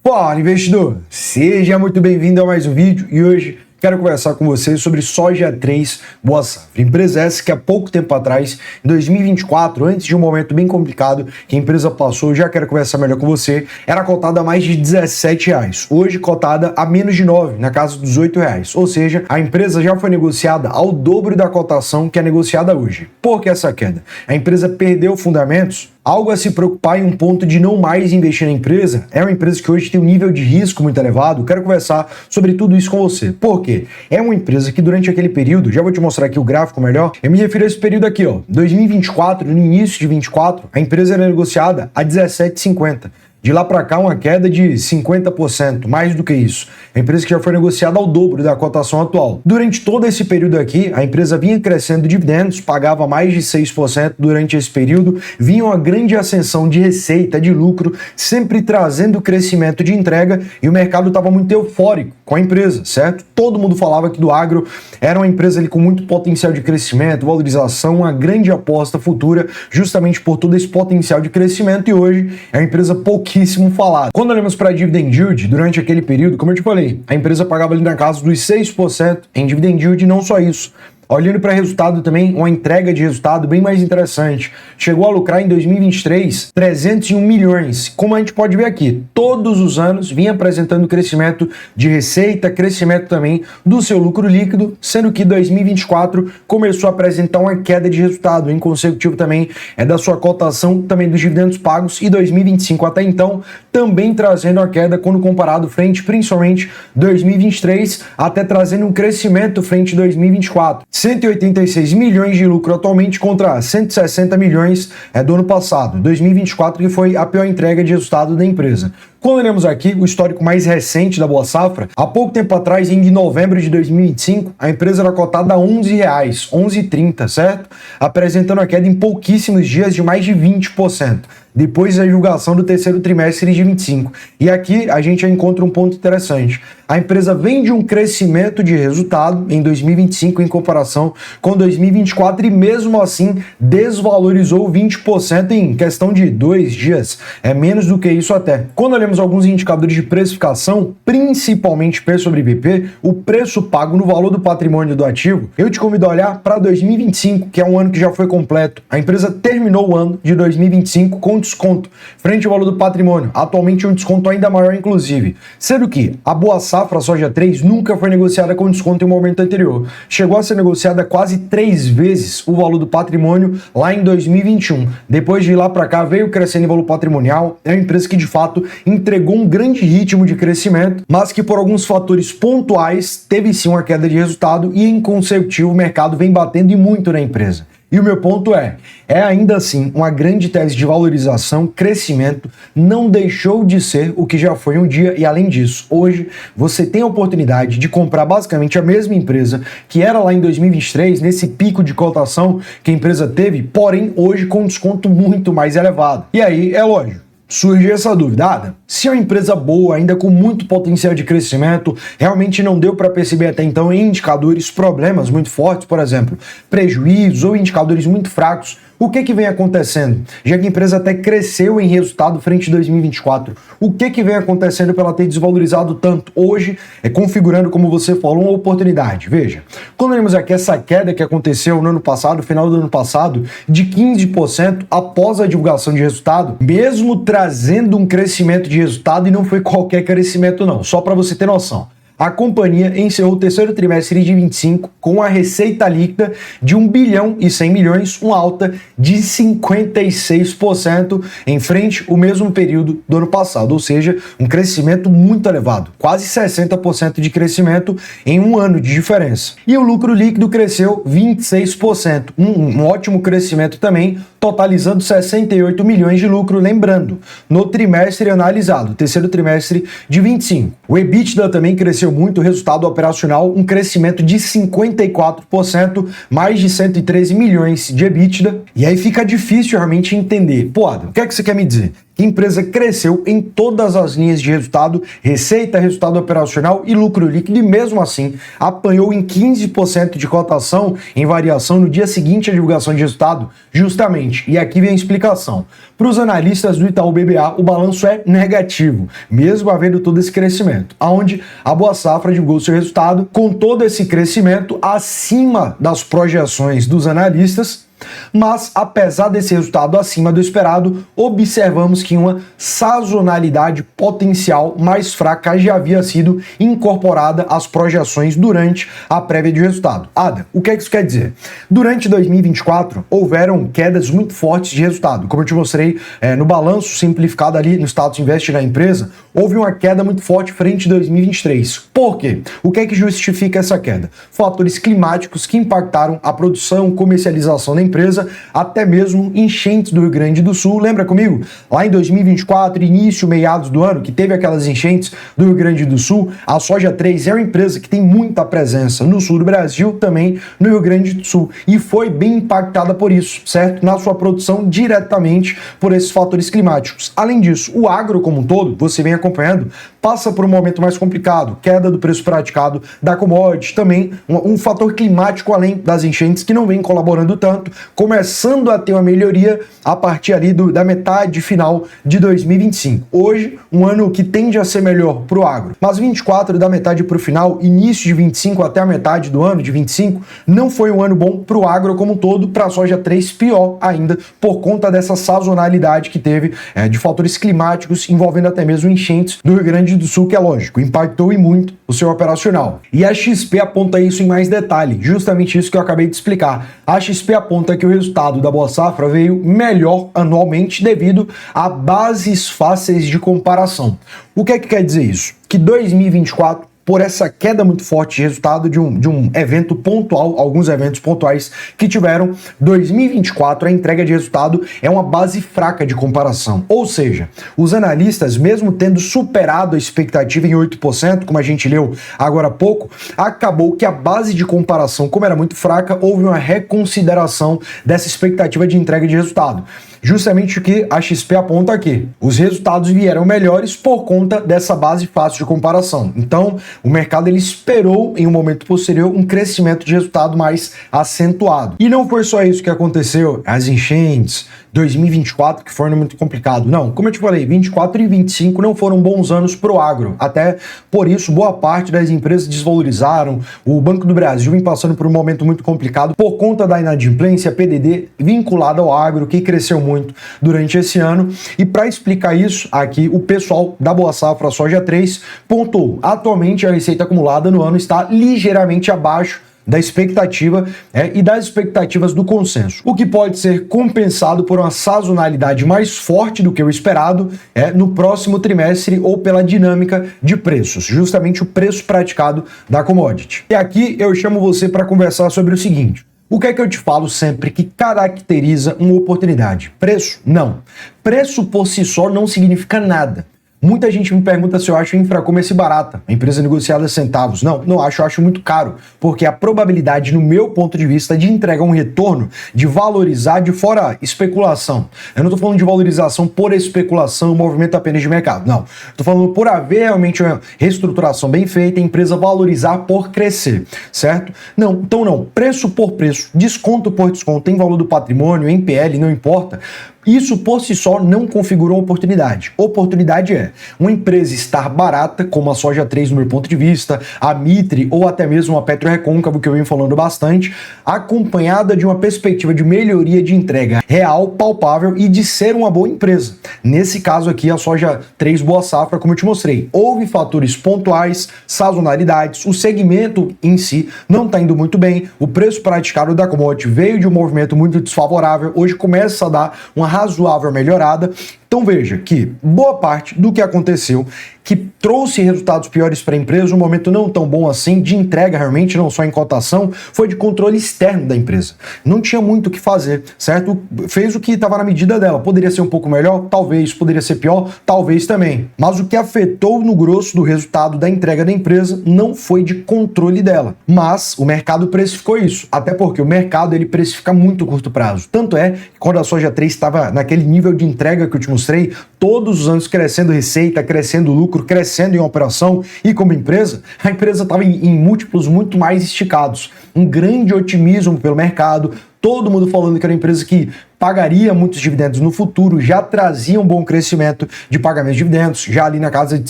Fala, investidor! Seja muito bem-vindo a mais um vídeo e hoje quero conversar com você sobre Soja 3 Boa Safra. Empresa essa que há pouco tempo atrás, em 2024, antes de um momento bem complicado que a empresa passou, já quero conversar melhor com você, era cotada a mais de R$17. Hoje cotada a menos de 9, na casa dos R$8. Ou seja, a empresa já foi negociada ao dobro da cotação que é negociada hoje. Por que essa queda? A empresa perdeu fundamentos? Algo a se preocupar em um ponto de não mais investir na empresa? É uma empresa que hoje tem um nível de risco muito elevado? Quero conversar sobre tudo isso com você. Por quê? É uma empresa que durante aquele período, já vou te mostrar aqui o gráfico melhor, eu me refiro a esse período aqui, ó, 2024, no início de 24, a empresa era negociada a R$17,50. De lá para cá, uma queda de 50%, mais do que isso. A empresa que já foi negociada ao dobro da cotação atual. Durante todo esse período aqui, a empresa vinha crescendo dividendos, pagava mais de 6% durante esse período, vinha uma grande ascensão de receita, de lucro, sempre trazendo crescimento de entrega e o mercado estava muito eufórico com a empresa, certo? Todo mundo falava que do agro era uma empresa ali com muito potencial de crescimento, valorização, uma grande aposta futura, justamente por todo esse potencial de crescimento, e hoje é uma empresa pouquíssimo falada. Quando olhamos para a dividend yield, durante aquele período, como eu te falei, a empresa pagava ali na casa dos 6% em dividend yield, e não só isso. Olhando para resultado também, uma entrega de resultado bem mais interessante. Chegou a lucrar em 2023 301 milhões. Como a gente pode ver aqui, todos os anos vinha apresentando crescimento de receita, crescimento também do seu lucro líquido, sendo que 2024 começou a apresentar uma queda de resultado, em consecutivo também é da sua cotação também dos dividendos pagos, e 2025 até então também trazendo a queda quando comparado frente principalmente 2023, até trazendo um crescimento frente a 2024. 186 milhões de lucro atualmente contra 160 milhões do ano passado, 2024, que foi a pior entrega de resultado da empresa. Quando olhamos aqui o histórico mais recente da Boa Safra, há pouco tempo atrás, em novembro de 2025, a empresa era cotada a R$11, 11,30, certo? Apresentando a queda em pouquíssimos dias de mais de 20%. Depois da divulgação do terceiro trimestre de 25. E aqui a gente já encontra um ponto interessante. A empresa vem de um crescimento de resultado em 2025 em comparação com 2024 e mesmo assim desvalorizou 20% em questão de 2 dias. É menos do que isso até. Quando olhamos alguns indicadores de precificação, principalmente P sobre BP, o preço pago no valor do patrimônio do ativo, eu te convido a olhar para 2025, que é um ano que já foi completo. A empresa terminou o ano de 2025 com desconto frente ao valor do patrimônio, atualmente um desconto ainda maior inclusive, sendo que a Boa Safra Soja 3 nunca foi negociada com desconto em um momento anterior, chegou a ser negociada quase 3 vezes o valor do patrimônio lá em 2021, depois de lá para cá veio crescendo em valor patrimonial, é uma empresa que de fato entregou um grande ritmo de crescimento, mas que por alguns fatores pontuais teve sim uma queda de resultado e em consecutivo o mercado vem batendo e muito na empresa. E o meu ponto é ainda assim uma grande tese de valorização, crescimento, não deixou de ser o que já foi um dia, e além disso, hoje você tem a oportunidade de comprar basicamente a mesma empresa que era lá em 2023, nesse pico de cotação que a empresa teve, porém hoje com um desconto muito mais elevado. E aí, é lógico, surge essa dúvida, se é uma empresa boa, ainda com muito potencial de crescimento, realmente não deu para perceber até então em indicadores problemas muito fortes, por exemplo, prejuízos ou indicadores muito fracos, o que vem acontecendo? Já que a empresa até cresceu em resultado frente a 2024, o que vem acontecendo para ela ter desvalorizado tanto? Hoje, configurando, como você falou, uma oportunidade. Veja, quando olhamos aqui essa queda que aconteceu no ano passado, final do ano passado, de 15% após a divulgação de resultado, mesmo trazendo um crescimento de resultado, e não foi qualquer crescimento não, só para você ter noção. A companhia encerrou o terceiro trimestre de 25 com a receita líquida de 1 bilhão e 100 milhões, uma alta de 56% em frente ao mesmo período do ano passado, ou seja, um crescimento muito elevado, quase 60% de crescimento em um ano de diferença. E o lucro líquido cresceu 26%, um ótimo crescimento também, totalizando 68 milhões de lucro, lembrando, no trimestre analisado, terceiro trimestre de 25. O EBITDA também cresceu muito, o resultado operacional, um crescimento de 54%, mais de 113 milhões de EBITDA. E aí fica difícil realmente entender. Pô, Adam, o que é que você quer me dizer? que a empresa cresceu em todas as linhas de resultado, receita, resultado operacional e lucro líquido, e mesmo assim apanhou em 15% de cotação em variação no dia seguinte à divulgação de resultado, justamente. E aqui vem a explicação. Para os analistas do Itaú BBA, o balanço é negativo, mesmo havendo todo esse crescimento, onde a Boa Safra divulgou seu resultado com todo esse crescimento acima das projeções dos analistas. Mas, apesar desse resultado acima do esperado, observamos que uma sazonalidade potencial mais fraca já havia sido incorporada às projeções durante a prévia de resultado. Ada, o que é que isso quer dizer? Durante 2024, houveram quedas muito fortes de resultado. Como eu te mostrei no balanço simplificado ali no status invest da empresa, houve uma queda muito forte frente a 2023. Por quê? O que é que justifica essa queda? Fatores climáticos que impactaram a produção, comercialização da empresa, até mesmo enchentes do Rio Grande do Sul. Lembra comigo? Lá em 2024, início, meados do ano, que teve aquelas enchentes do Rio Grande do Sul, a Soja 3 é uma empresa que tem muita presença no sul do Brasil, também no Rio Grande do Sul, e foi bem impactada por isso, certo? Na sua produção, diretamente por esses fatores climáticos. Além disso, o agro como um todo, você vem acompanhando, passa por um momento mais complicado, queda do preço praticado da commodity, também um fator climático além das enchentes que não vem colaborando tanto, começando a ter uma melhoria a partir ali da metade final de 2025. Hoje, um ano que tende a ser melhor para o agro, mas 24 da metade para o final, início de 25 até a metade do ano de 25, não foi um ano bom para o agro como um todo, para a Soja 3 pior ainda, por conta dessa sazonalidade que teve de fatores climáticos envolvendo até mesmo enchentes do Rio Grande do Sul, que é lógico, impactou e muito o seu operacional. E a XP aponta isso em mais detalhe, justamente isso que eu acabei de explicar. A XP aponta que o resultado da Boa Safra veio melhor anualmente devido a bases fáceis de comparação. O que é que quer dizer isso? Que 2024, por essa queda muito forte de resultado de um evento pontual, alguns eventos pontuais que tiveram, 2024 a entrega de resultado é uma base fraca de comparação. Ou seja, os analistas, mesmo tendo superado a expectativa em 8%, como a gente leu agora há pouco, acabou que a base de comparação, como era muito fraca, houve uma reconsideração dessa expectativa de entrega de resultado. Justamente o que a XP aponta aqui. Os resultados vieram melhores por conta dessa base fácil de comparação. Então, o mercado ele esperou em um momento posterior um crescimento de resultado mais acentuado. E não foi só isso que aconteceu. As enchentes, 2024, que foi um ano muito complicado. Não, como eu te falei, 24 e 25 não foram bons anos para o agro. Até por isso, boa parte das empresas desvalorizaram. O Banco do Brasil vem passando por um momento muito complicado por conta da inadimplência, PDD, vinculada ao agro, que cresceu muito durante esse ano. E para explicar isso, aqui o pessoal da Boa Safra Soja 3 pontuou. Atualmente a receita acumulada no ano está ligeiramente abaixo da expectativa e das expectativas do consenso, o que pode ser compensado por uma sazonalidade mais forte do que o esperado no próximo trimestre ou pela dinâmica de preços, justamente o preço praticado da commodity. E aqui eu chamo você para conversar sobre o seguinte: o que é que eu te falo sempre que caracteriza uma oportunidade? Preço? Não. Preço por si só não significa nada. Muita gente me pergunta se eu acho Infracommerce barata, a empresa negociada a centavos. Não acho, eu acho muito caro, porque a probabilidade, no meu ponto de vista, de entregar um retorno, de valorizar de fora especulação. Eu não estou falando de valorização por especulação, movimento apenas de mercado, não. Estou falando por haver realmente uma reestruturação bem feita, a empresa valorizar por crescer, certo? Não, então não, preço por preço, desconto por desconto, em valor do patrimônio, em PL, não importa. Isso por si só não configurou oportunidade. Oportunidade é uma empresa estar barata, como a Soja 3 no meu ponto de vista, a Mitre ou até mesmo a PetroRecôncavo, que eu venho falando bastante, acompanhada de uma perspectiva de melhoria de entrega real, palpável e de ser uma boa empresa. Nesse caso aqui, a Soja 3 Boa Safra, como eu te mostrei, houve fatores pontuais, sazonalidades, o segmento em si não está indo muito bem, o preço praticado da commodity veio de um movimento muito desfavorável, hoje começa a dar uma razoável melhorada. Então veja que boa parte do que aconteceu, que trouxe resultados piores para a empresa, um momento não tão bom assim, de entrega realmente, não só em cotação, foi de controle externo da empresa. Não tinha muito o que fazer, certo? Fez o que estava na medida dela. Poderia ser um pouco melhor? Talvez. Poderia ser pior? Talvez também. Mas o que afetou no grosso do resultado da entrega da empresa não foi de controle dela. Mas o mercado precificou isso. Até porque o mercado ele precifica muito curto prazo. Tanto é que quando a Soja 3 estava naquele nível de entrega que eu te mostrei, mostrei, todos os anos crescendo receita, crescendo lucro, crescendo em operação e como empresa, a empresa estava em múltiplos muito mais esticados. Um grande otimismo pelo mercado, todo mundo falando que era uma empresa que pagaria muitos dividendos no futuro, já trazia um bom crescimento de pagamento de dividendos, já ali na casa de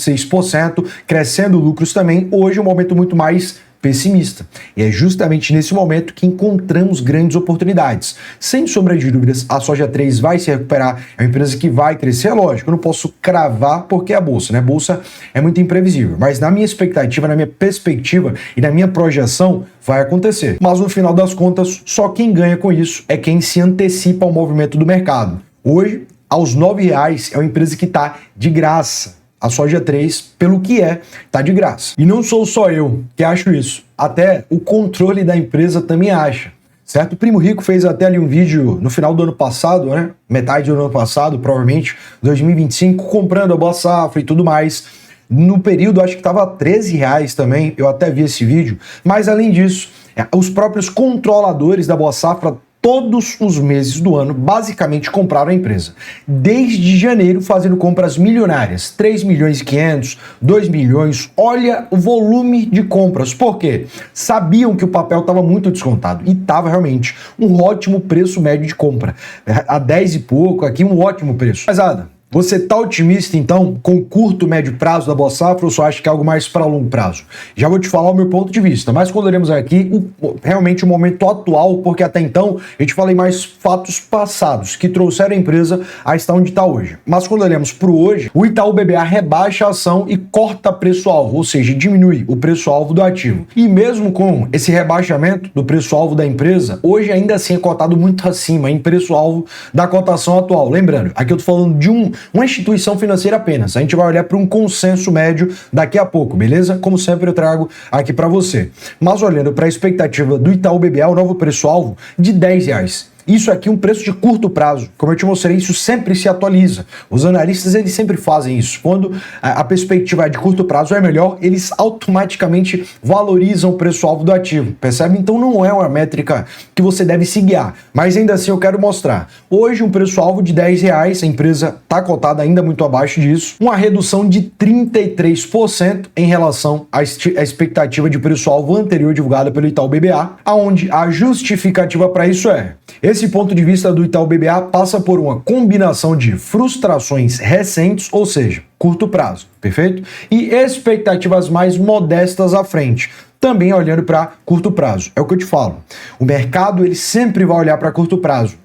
6%, crescendo lucros também. Hoje é um momento muito mais pessimista. E é justamente nesse momento que encontramos grandes oportunidades. Sem sombra de dúvidas, a Soja 3 vai se recuperar, é uma empresa que vai crescer, é lógico, eu não posso cravar porque é a Bolsa, né? A Bolsa é muito imprevisível, mas na minha expectativa, na minha perspectiva e na minha projeção, vai acontecer. Mas no final das contas, só quem ganha com isso é quem se antecipa ao movimento do mercado. Hoje, aos R$ 9,00, é uma empresa que está de graça. A Soja 3, pelo que tá de graça. E não sou só eu que acho isso. Até o controle da empresa também acha. Certo? O Primo Rico fez até ali um vídeo no final do ano passado, né? Metade do ano passado, provavelmente, 2025, comprando a Boa Safra e tudo mais. No período, acho que estava a R$13 também, eu até vi esse vídeo. Mas, além disso, os próprios controladores da Boa Safra todos os meses do ano, basicamente, compraram a empresa. Desde janeiro, fazendo compras milionárias. 3,5 milhões, 2 milhões. Olha o volume de compras. Por quê? Sabiam que o papel estava muito descontado. E estava realmente um ótimo preço médio de compra. A 10 e pouco, aqui um ótimo preço. Mas, Ada, você tá otimista, então, com o curto, médio prazo da Boa Safra ou só acha que é algo mais para longo prazo? Já vou te falar o meu ponto de vista, mas quando olhamos aqui, realmente o momento atual, porque até então a gente falei mais fatos passados que trouxeram a empresa a estar onde está hoje. Mas quando olhamos para o hoje, o Itaú BBA rebaixa a ação e corta preço-alvo, ou seja, diminui o preço-alvo do ativo. E mesmo com esse rebaixamento do preço-alvo da empresa, hoje ainda assim é cotado muito acima em preço-alvo da cotação atual. Lembrando, aqui eu tô falando de uma instituição financeira apenas. A gente vai olhar para um consenso médio daqui a pouco, beleza? Como sempre eu trago aqui para você. Mas olhando para a expectativa do Itaú BBA, o novo preço-alvo de R$10. Isso aqui é um preço de curto prazo. Como eu te mostrei, isso sempre se atualiza. Os analistas, eles sempre fazem isso. Quando a perspectiva de curto prazo é melhor, eles automaticamente valorizam o preço-alvo do ativo. Percebe? Então não é uma métrica que você deve se guiar. Mas ainda assim eu quero mostrar. Hoje um preço-alvo de R$10, a empresa está cotada ainda muito abaixo disso. Uma redução de 33% em relação à expectativa de preço-alvo anterior divulgada pelo Itaú BBA, aonde a justificativa para isso esse ponto de vista do Itaú BBA passa por uma combinação de frustrações recentes, ou seja, curto prazo, perfeito? E expectativas mais modestas à frente, também olhando para curto prazo. É o que eu te falo. O mercado, ele sempre vai olhar para curto prazo.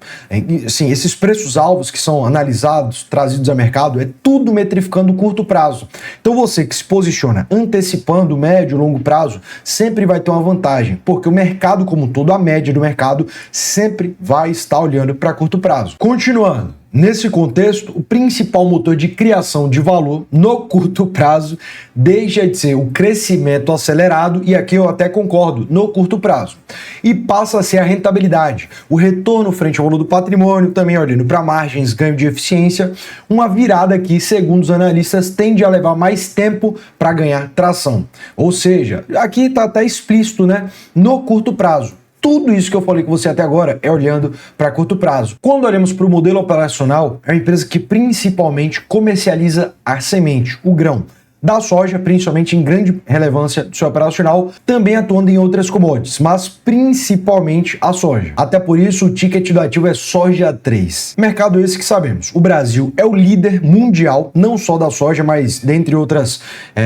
Sim, esses preços-alvos que são analisados, trazidos a mercado, é tudo metrificando o curto prazo. Então você que se posiciona antecipando o médio e longo prazo, sempre vai ter uma vantagem, porque o mercado como um todo, a média do mercado, sempre vai estar olhando para curto prazo. Continuando. Nesse contexto, o principal motor de criação de valor no curto prazo deixa de ser o crescimento acelerado, e aqui eu até concordo, no curto prazo, e passa a ser a rentabilidade, o retorno frente ao valor do patrimônio, também olhando para margens, ganho de eficiência, uma virada que, segundo os analistas, tende a levar mais tempo para ganhar tração. Ou seja, aqui está até explícito, né? No curto prazo. Tudo isso que eu falei com você até agora é olhando para curto prazo. Quando olhamos para o modelo operacional, é uma empresa que principalmente comercializa a semente, o grão da soja, principalmente em grande relevância do seu operacional, também atuando em outras commodities, mas principalmente a soja. Até por isso, o ticket do ativo é Soja 3. Mercado esse que sabemos. O Brasil é o líder mundial, não só da soja, mas dentre outras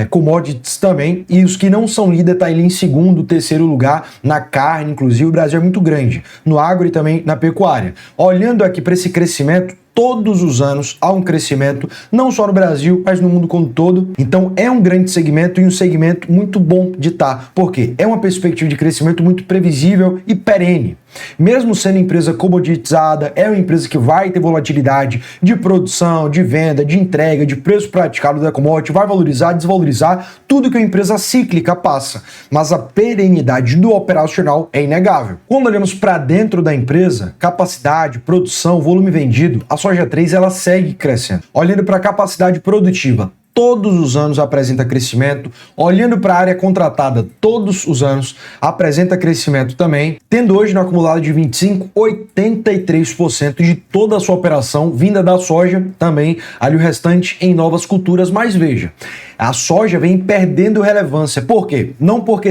commodities também, e os que não são líder estão ali em segundo, terceiro lugar, na carne, inclusive. O Brasil é muito grande, no agro e também na pecuária. Olhando aqui para esse crescimento, todos os anos há um crescimento, não só no Brasil, mas no mundo como um todo. Então é um grande segmento e um segmento muito bom de estar, porque é uma perspectiva de crescimento muito previsível e perene. Mesmo sendo empresa comoditizada, é uma empresa que vai ter volatilidade de produção, de venda, de entrega, de preço praticado da commodity, vai valorizar, desvalorizar, tudo que a empresa cíclica passa. Mas a perenidade do operacional é inegável. Quando olhamos para dentro da empresa, capacidade, produção, volume vendido, a Soja 3 ela segue crescendo. Olhando para a capacidade produtiva, todos os anos apresenta crescimento, olhando para a área contratada todos os anos apresenta crescimento também, tendo hoje no acumulado de 25, 83% de toda a sua operação vinda da soja, também ali o restante em novas culturas, mas veja, a soja vem perdendo relevância. Por quê? Não porque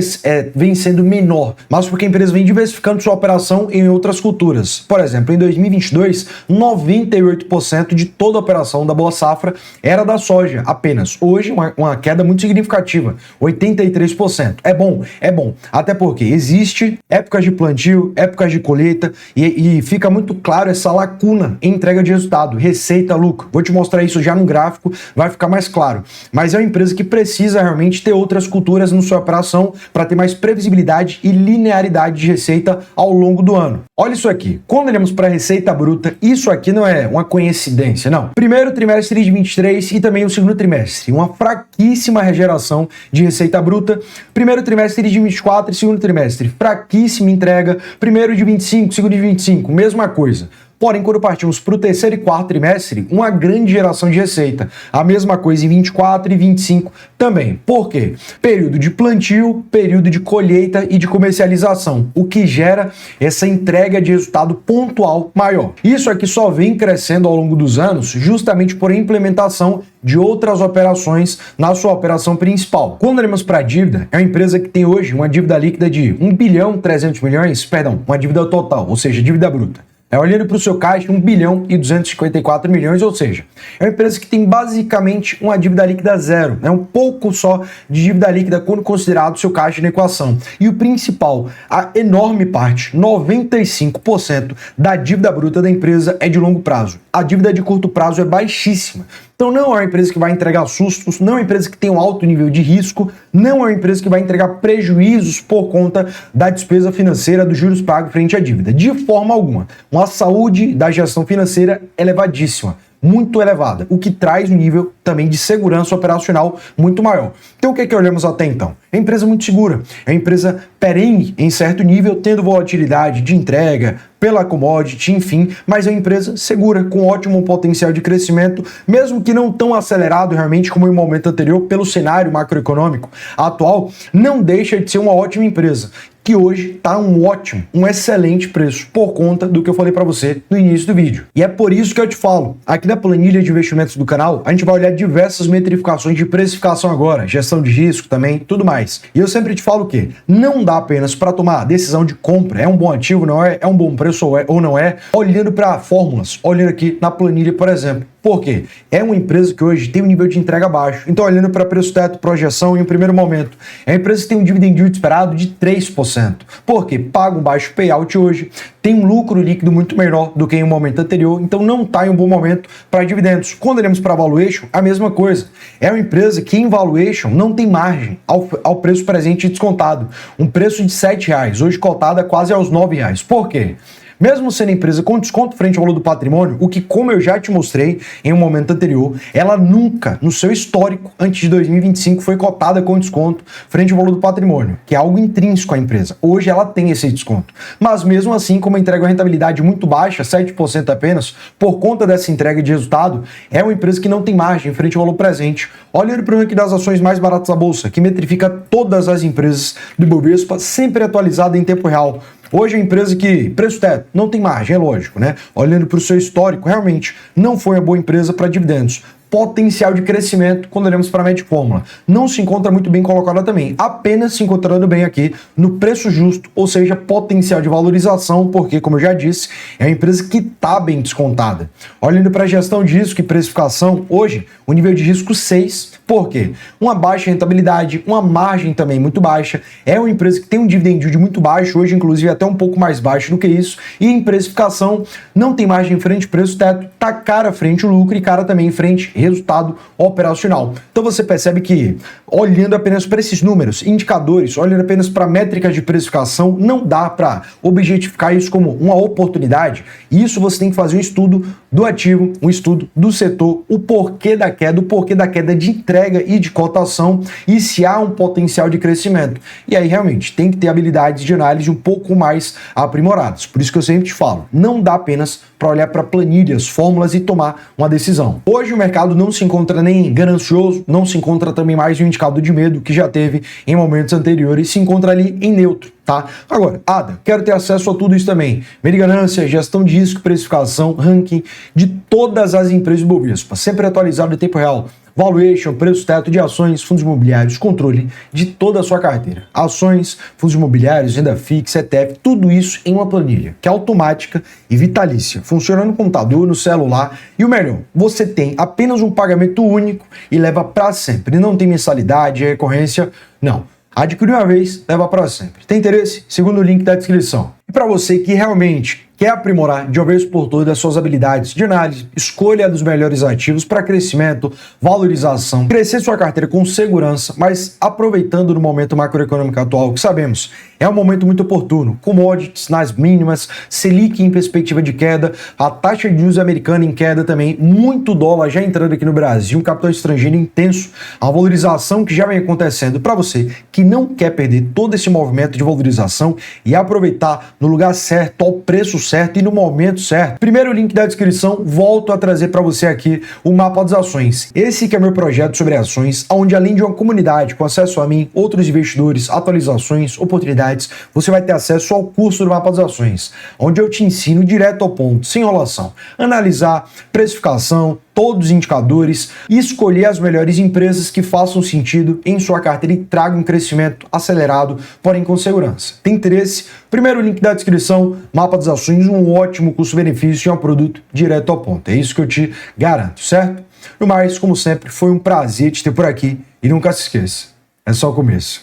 vem sendo menor, mas porque a empresa vem diversificando sua operação em outras culturas. Por exemplo, em 2022, 98% de toda a operação da Boa Safra era da soja, apenas. Hoje, uma queda muito significativa, 83%. É bom, é bom. Até porque existe épocas de plantio, épocas de colheita e fica muito claro essa lacuna em entrega de resultado, receita, lucro. Vou te mostrar isso já no gráfico, vai ficar mais claro. Mas é uma empresa que precisa realmente ter outras culturas na sua operação para ter mais previsibilidade e linearidade de receita ao longo do ano. Olha isso aqui. Quando olhamos para a receita bruta, isso aqui não é uma coincidência, não. Primeiro trimestre de 23 e também o segundo trimestre, uma fraquíssima regeração de receita bruta. Primeiro trimestre de 24 e segundo trimestre, fraquíssima entrega. Primeiro de 25, segundo de 25, mesma coisa. Porém, quando partimos para o terceiro e quarto trimestre, uma grande geração de receita. A mesma coisa em 24 e 25 também. Por quê? Período de plantio, período de colheita e de comercialização, o que gera essa entrega de resultado pontual maior. Isso aqui só vem crescendo ao longo dos anos justamente por implementação de outras operações na sua operação principal. Quando olhamos para a dívida, é uma empresa que tem hoje uma dívida líquida de 1 bilhão 300 milhões, perdão, uma dívida total, ou seja, dívida bruta. Olhando para o seu caixa, 1 bilhão e 254 milhões, ou seja, é uma empresa que tem basicamente uma dívida líquida zero, um pouco só de dívida líquida quando considerado o seu caixa na equação. E o principal, a enorme parte, 95% da dívida bruta da empresa é de longo prazo. A dívida de curto prazo é baixíssima. Então não é uma empresa que vai entregar sustos, não é uma empresa que tem um alto nível de risco, não é uma empresa que vai entregar prejuízos por conta da despesa financeira dos juros pagos frente à dívida. De forma alguma. Uma saúde da gestão financeira elevadíssima, muito elevada, o que traz um nível também de segurança operacional muito maior. Então o que é que olhamos até então? É uma empresa muito segura, é uma empresa perene em certo nível, tendo volatilidade de entrega, pela commodity, enfim, mas é uma empresa segura, com ótimo potencial de crescimento, mesmo que não tão acelerado realmente como em um momento anterior, pelo cenário macroeconômico atual, não deixa de ser uma ótima empresa, que hoje está um excelente preço, por conta do que eu falei para você no início do vídeo. E é por isso que eu te falo, aqui na planilha de investimentos do canal, a gente vai olhar diversas metrificações de precificação agora, gestão de risco também, tudo mais. E eu sempre te falo que não dá apenas para tomar decisão de compra, é um bom ativo, não é? É um bom preço ou não é? Olhando para fórmulas, olhando aqui na planilha, por exemplo. Por quê? É uma empresa que hoje tem um nível de entrega baixo. Então, olhando para preço teto, projeção em um primeiro momento, é uma empresa que tem um dividend yield esperado de 3%. Por quê? Paga um baixo payout hoje, tem um lucro líquido muito menor do que em um momento anterior, então não está em um bom momento para dividendos. Quando olhamos para valuation, a mesma coisa. É uma empresa que em valuation não tem margem ao preço presente descontado. Um preço de R$ 7, hoje cotada quase aos R$ 9. Por quê? Mesmo sendo empresa com desconto frente ao valor do patrimônio, o que, como eu já te mostrei em um momento anterior, ela nunca, no seu histórico, antes de 2025, foi cotada com desconto frente ao valor do patrimônio, que é algo intrínseco à empresa. Hoje ela tem esse desconto. Mas mesmo assim, como entrega uma rentabilidade muito baixa, 7% apenas, por conta dessa entrega de resultado, é uma empresa que não tem margem frente ao valor presente. Olhando para o ranking das ações mais baratas da Bolsa, que metrifica todas as empresas do Ibovespa, sempre atualizada em tempo real. Hoje é uma empresa que, preço teto, não tem margem, é lógico, né? Olhando para o seu histórico, realmente não foi uma boa empresa para dividendos. Potencial de crescimento, quando olhamos para a média fórmula, não se encontra muito bem colocada também, apenas se encontrando bem aqui no preço justo, ou seja, potencial de valorização, porque, como eu já disse, é uma empresa que está bem descontada. Olhando para a gestão de risco e precificação, hoje, o nível de risco 6, por quê? Uma baixa rentabilidade, uma margem também muito baixa, é uma empresa que tem um dividend yield muito baixo, hoje inclusive até um pouco mais baixo do que isso, e em precificação não tem margem frente preço teto, tá cara frente o lucro e cara também frente resultado operacional. Então você percebe que, olhando apenas para esses números, indicadores, olhando apenas para métricas de precificação, não dá para objetificar isso como uma oportunidade. Isso você tem que fazer um estudo do ativo, um estudo do setor, o porquê da queda de entrega e de cotação e se há um potencial de crescimento. E aí realmente tem que ter habilidades de análise um pouco mais aprimoradas. Por isso que eu sempre te falo, não dá apenas para olhar para planilhas, fórmulas e tomar uma decisão. Hoje o mercado mercado não se encontra nem ganancioso, não se encontra também mais um indicador de medo que já teve em momentos anteriores, se encontra ali em neutro, tá? Agora, Ada, quero ter acesso a tudo isso também. Meio de ganância, gestão de risco, precificação, ranking de todas as empresas do Bovespa, sempre atualizado em tempo real. Valuation, preço teto de ações, fundos imobiliários, controle de toda a sua carteira. Ações, fundos imobiliários, renda fixa, ETF, tudo isso em uma planilha, que é automática e vitalícia. Funciona no computador, no celular e o melhor, você tem apenas um pagamento único e leva para sempre. Não tem mensalidade, recorrência, não. Adquire uma vez, leva para sempre. Tem interesse? Segundo o link da descrição. E para você que realmente quer aprimorar de uma vez por todas as suas habilidades de análise, escolha dos melhores ativos para crescimento, valorização, crescer sua carteira com segurança, mas aproveitando no momento macroeconômico atual, que sabemos é um momento muito oportuno, commodities nas mínimas, Selic em perspectiva de queda, a taxa de juros americana em queda também, muito dólar já entrando aqui no Brasil, um capital estrangeiro intenso, a valorização que já vem acontecendo para você que não quer perder todo esse movimento de valorização e aproveitar no lugar certo, ao preço certo e no momento certo. Primeiro link da descrição, volto a trazer para você aqui o mapa das ações. Esse que é meu projeto sobre ações, onde além de uma comunidade com acesso a mim, outros investidores, atualizações, oportunidades, você vai ter acesso ao curso do mapa das ações, onde eu te ensino direto ao ponto, sem enrolação, analisar precificação, todos os indicadores e escolher as melhores empresas que façam sentido em sua carteira e tragam um crescimento acelerado, porém com segurança. Tem interesse? Primeiro link da descrição, mapa das ações, um ótimo custo-benefício e um produto direto ao ponto. É isso que eu te garanto, certo? No mais, como sempre, foi um prazer te ter por aqui e nunca se esqueça, é só o começo.